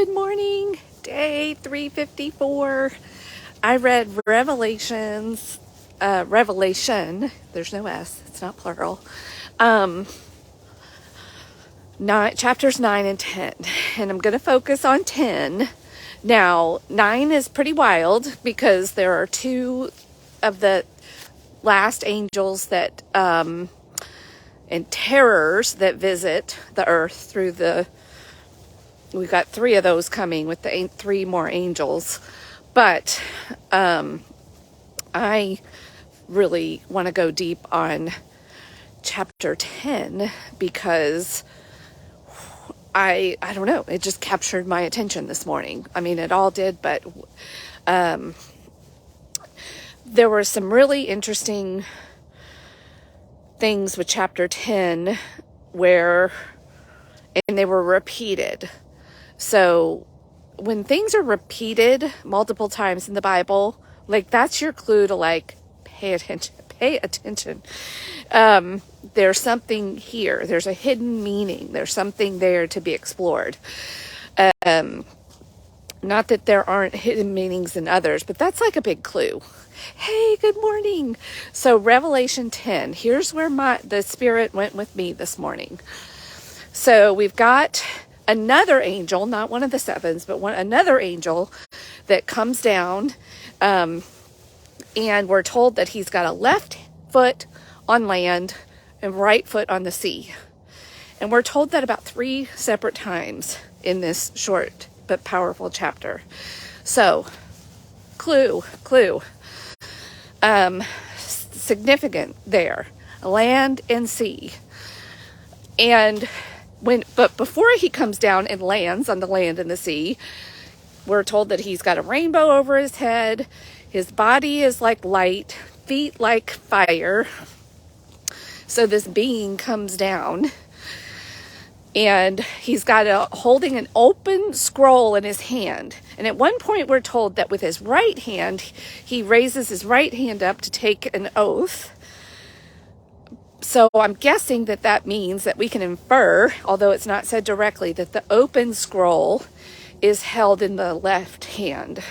Good morning, day 354. I read Revelation, there's no S, it's not plural, chapters 9 and 10, and I'm going to focus on 10. Now, 9 is pretty wild because there are two of the last angels that, and terrors that visit the earth through we've got 3 of those coming with the 3 more angels. But I really want to go deep on chapter 10 because I don't know, it just captured my attention this morning. I mean, it all did, but there were some really interesting things with chapter 10 and they were repeated. So when things are repeated multiple times in the Bible, like that's your clue to pay attention. There's something here. There's a hidden meaning. There's something there to be explored. Not that there aren't hidden meanings in others, but that's like a big clue. Hey, good morning. So Revelation 10, here's where the Spirit went with me this morning. So we've got another angel, not one of the 7s, but another angel that comes down, and we're told that he's got a left foot on land and right foot on the sea. And we're told that about 3 separate times in this short but powerful chapter. So, clue. Significant there. Land and sea. And but before he comes down and lands on the land and the sea, we're told that he's got a rainbow over his head. His body is like light, feet like fire. So this being comes down, and he's got holding an open scroll in his hand. And at one point we're told that with his right hand, he raises his right hand up to take an oath. So I'm guessing that means that we can infer, although it's not said directly, that the open scroll is held in the left hand.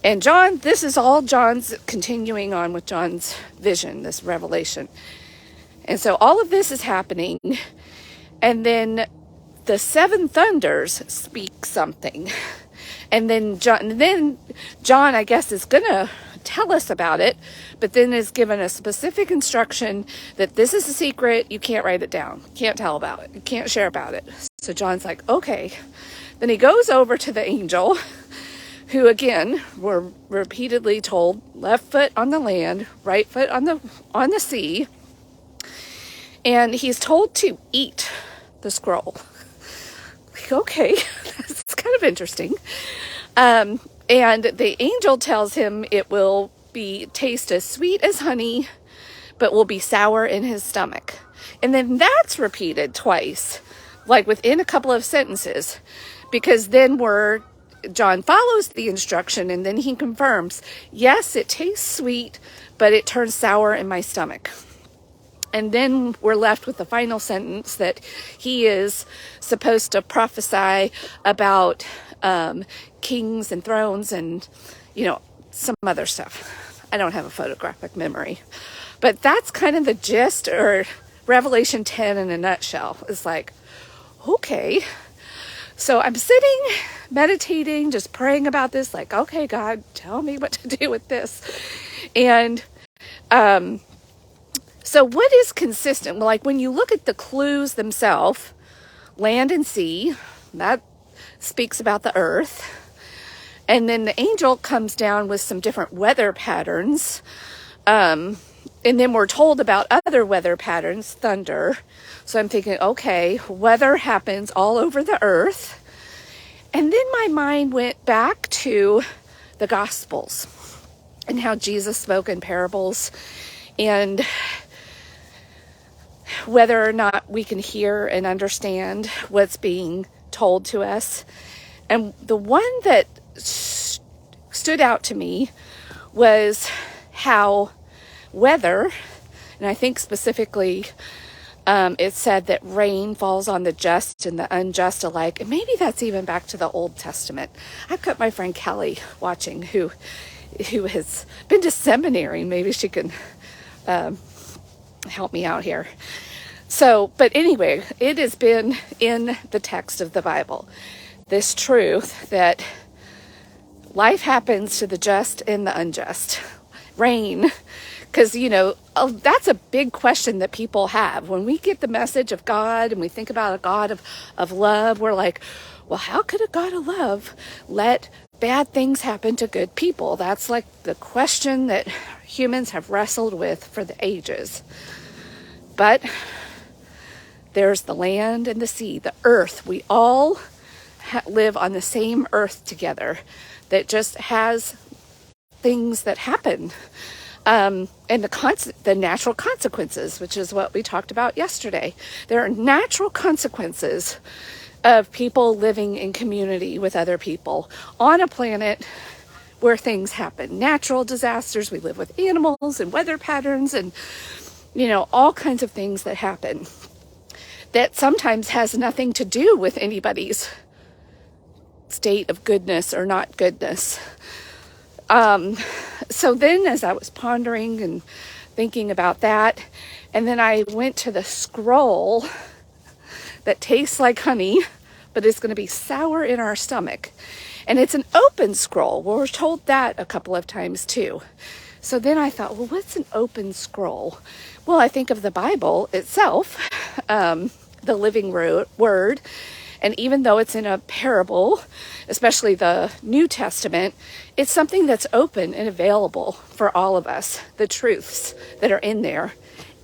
And this is all John's continuing on with John's vision, this revelation. And so all of this is happening. And then the 7 thunders speak something. And then John, I guess, is going to tell us about it, but then is given a specific instruction that this is a secret. You can't write it down. You can't tell about it. You can't share about it. So John's like, okay. Then he goes over to the angel, who again, we're repeatedly told, left foot on the land, right foot on the sea. And he's told to eat the scroll. Like, okay, that's kind of interesting. And the angel tells him it will taste as sweet as honey, but will be sour in his stomach. And then that's repeated twice, like within a couple of sentences, because then John follows the instruction and then he confirms, yes, it tastes sweet, but it turns sour in my stomach. And then we're left with the final sentence that he is supposed to prophesy about kings and thrones and, some other stuff. I don't have a photographic memory. But that's kind of the gist, or Revelation 10 in a nutshell. It's like, okay. So I'm sitting, meditating, just praying about this, like, okay, God, tell me what to do with this. And so what is consistent? Well, like when you look at the clues themselves, land and sea, that speaks about the earth. And then the angel comes down with some different weather patterns. And then we're told about other weather patterns, thunder. So I'm thinking, okay, weather happens all over the earth. And then my mind went back to the Gospels and how Jesus spoke in parables and whether or not we can hear and understand what's being told to us. And the one that stood out to me was how weather, and I think specifically It said that rain falls on the just and the unjust alike. And maybe that's even back to the Old Testament. I've got my friend Kelly watching who has been to seminary. Maybe she can help me out here. So, but anyway, it has been in the text of the Bible, this truth that life happens to the just and the unjust. Rain, because, that's a big question that people have. When we get the message of God and we think about a God of love, we're like, well, how could a God of love let bad things happen to good people? That's like the question that humans have wrestled with for the ages. But there's the land and the sea, the earth. We all live on the same earth together that just has things that happen. And the natural consequences, which is what we talked about yesterday. There are natural consequences of people living in community with other people on a planet where things happen. Natural disasters, we live with animals and weather patterns and, all kinds of things that happen that sometimes has nothing to do with anybody's state of goodness or not goodness. So then as I was pondering and thinking about that, and then I went to the scroll that tastes like honey, but is going to be sour in our stomach. And it's an open scroll. Well, we're told that a couple of times too. So then I thought, well, what's an open scroll? Well, I think of the Bible itself, the living word. And even though it's in a parable, especially the New Testament, it's something that's open and available for all of us, the truths that are in there,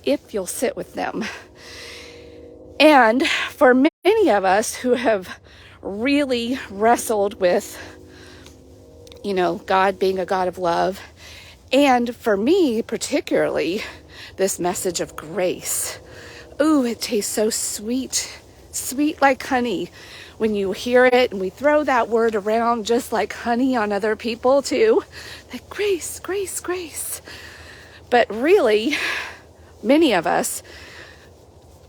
if you'll sit with them. And for many of us who have really wrestled with, God being a God of love, and for me particularly, this message of grace. Ooh, it tastes so sweet. Sweet like honey when you hear it, and we throw that word around just like honey on other people too. Like grace, grace, grace. But really, many of us,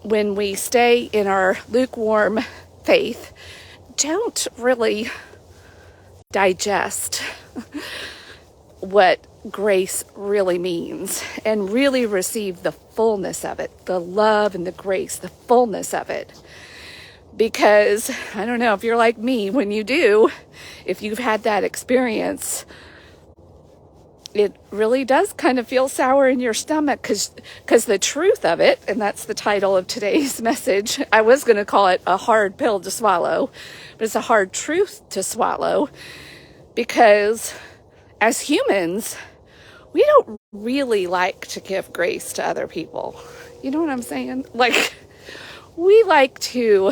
when we stay in our lukewarm faith, don't really digest what grace really means and really receive the fullness of it, the love and the grace, the fullness of it. Because I don't know if you're like me, when you do, if you've had that experience, it really does kind of feel sour in your stomach because the truth of it, and that's the title of today's message. I was going to call it a hard pill to swallow, but it's a hard truth to swallow because as humans, we don't really like to give grace to other people. You know what I'm saying? Like, we like to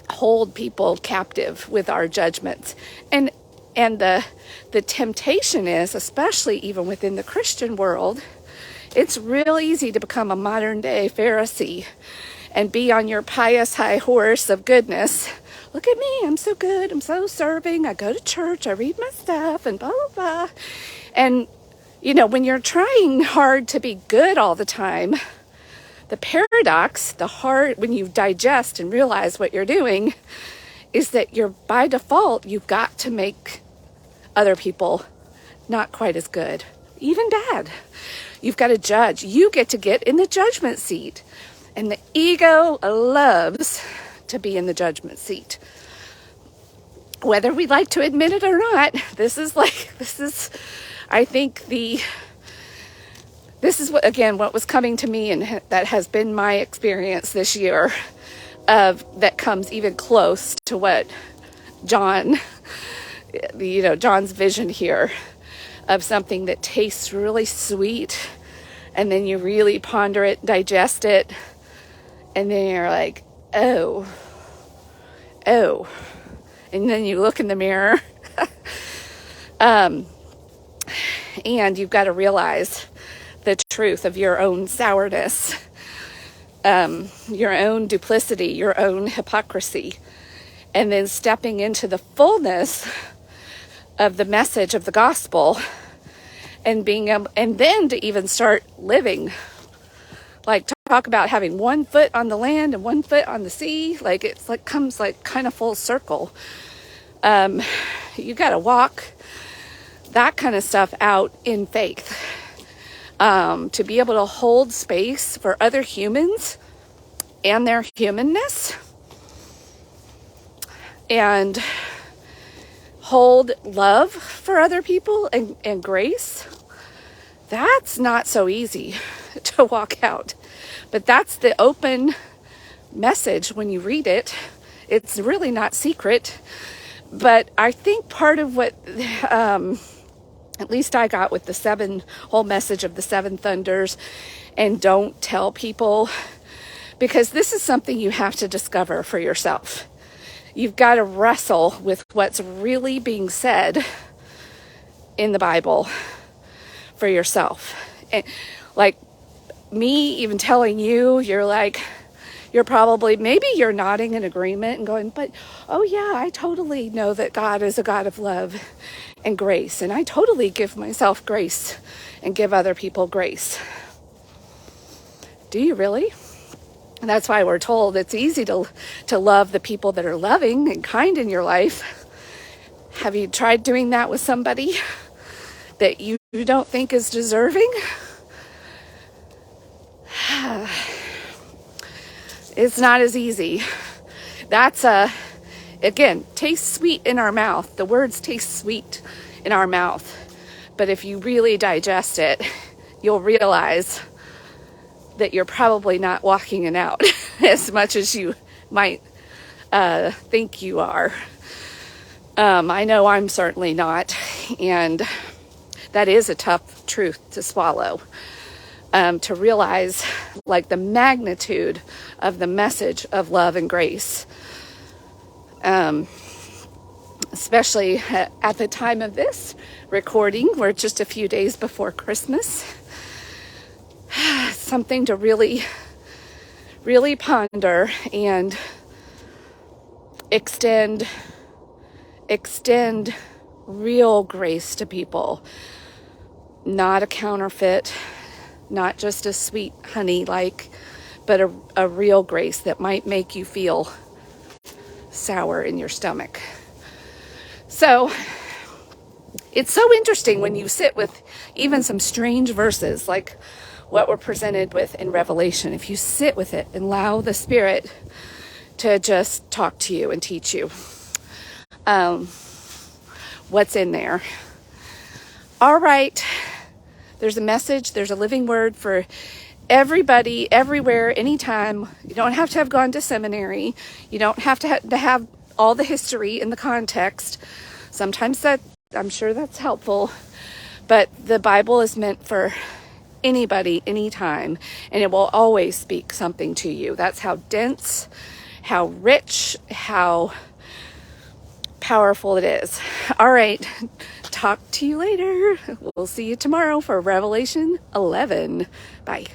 hold people captive with our judgments. And the temptation is, especially even within the Christian world, it's real easy to become a modern day Pharisee and be on your pious high horse of goodness. Look at me, I'm so good, I'm so serving, I go to church, I read my stuff, and blah, blah, blah. And, when you're trying hard to be good all the time, the paradox, when you digest and realize what you're doing, is that by default, you've got to make other people not quite as good, even bad. You've got to judge. You get to get in the judgment seat. And the ego loves to be in the judgment seat. Whether we like to admit it or not, this is what was coming to me, and that has been my experience this year, that comes even close to what John's vision here of something that tastes really sweet, and then you really ponder it, digest it, and then you're like, oh, and then you look in the mirror, and you've got to realize the truth of your own sourness, your own duplicity, your own hypocrisy, and then stepping into the fullness of the message of the gospel, and being able, and then to even start living like talk about having 1 foot on the land and 1 foot on the sea. Like it's like comes like kind of full circle. You got to walk that kind of stuff out in faith. To be able to hold space for other humans and their humanness, and hold love for other people and grace. That's not so easy to walk out. But that's the open message when you read it. It's really not secret. But I think part of what, at least I got with the whole message of the 7 thunders, and don't tell people, because this is something you have to discover for yourself. You've got to wrestle with what's really being said in the Bible for yourself. And like me even telling you, you're probably, maybe you're nodding in agreement and going, but oh yeah, I totally know that God is a God of love and grace, and I totally give myself grace and give other people grace. Do you really? And that's why we're told it's easy to love the people that are loving and kind in your life. Have you tried doing that with somebody that you don't think is deserving? It's not as easy. That's again, tastes sweet in our mouth. The words taste sweet in our mouth. But if you really digest it, you'll realize that you're probably not walking it out as much as you might think you are. I know I'm certainly not, and that is a tough truth to swallow, to realize like the magnitude of the message of love and grace, especially at the time of this recording. We're just a few days before Christmas. Something to really, really ponder and extend real grace to people. Not a counterfeit, not just a sweet honey but a real grace that might make you feel sour in your stomach. So it's so interesting when you sit with even some strange verses like what we're presented with in Revelation. If you sit with it and allow the Spirit to just talk to you and teach you what's in there. All right. There's a message. There's a living word for everybody, everywhere, anytime. You don't have to have gone to seminary. You don't have to have all the history in the context. Sometimes I'm sure that's helpful. But the Bible is meant for anybody, anytime, and it will always speak something to you. That's how dense, how rich, how powerful it is. All right, talk to you later. We'll see you tomorrow for Revelation 11. Bye.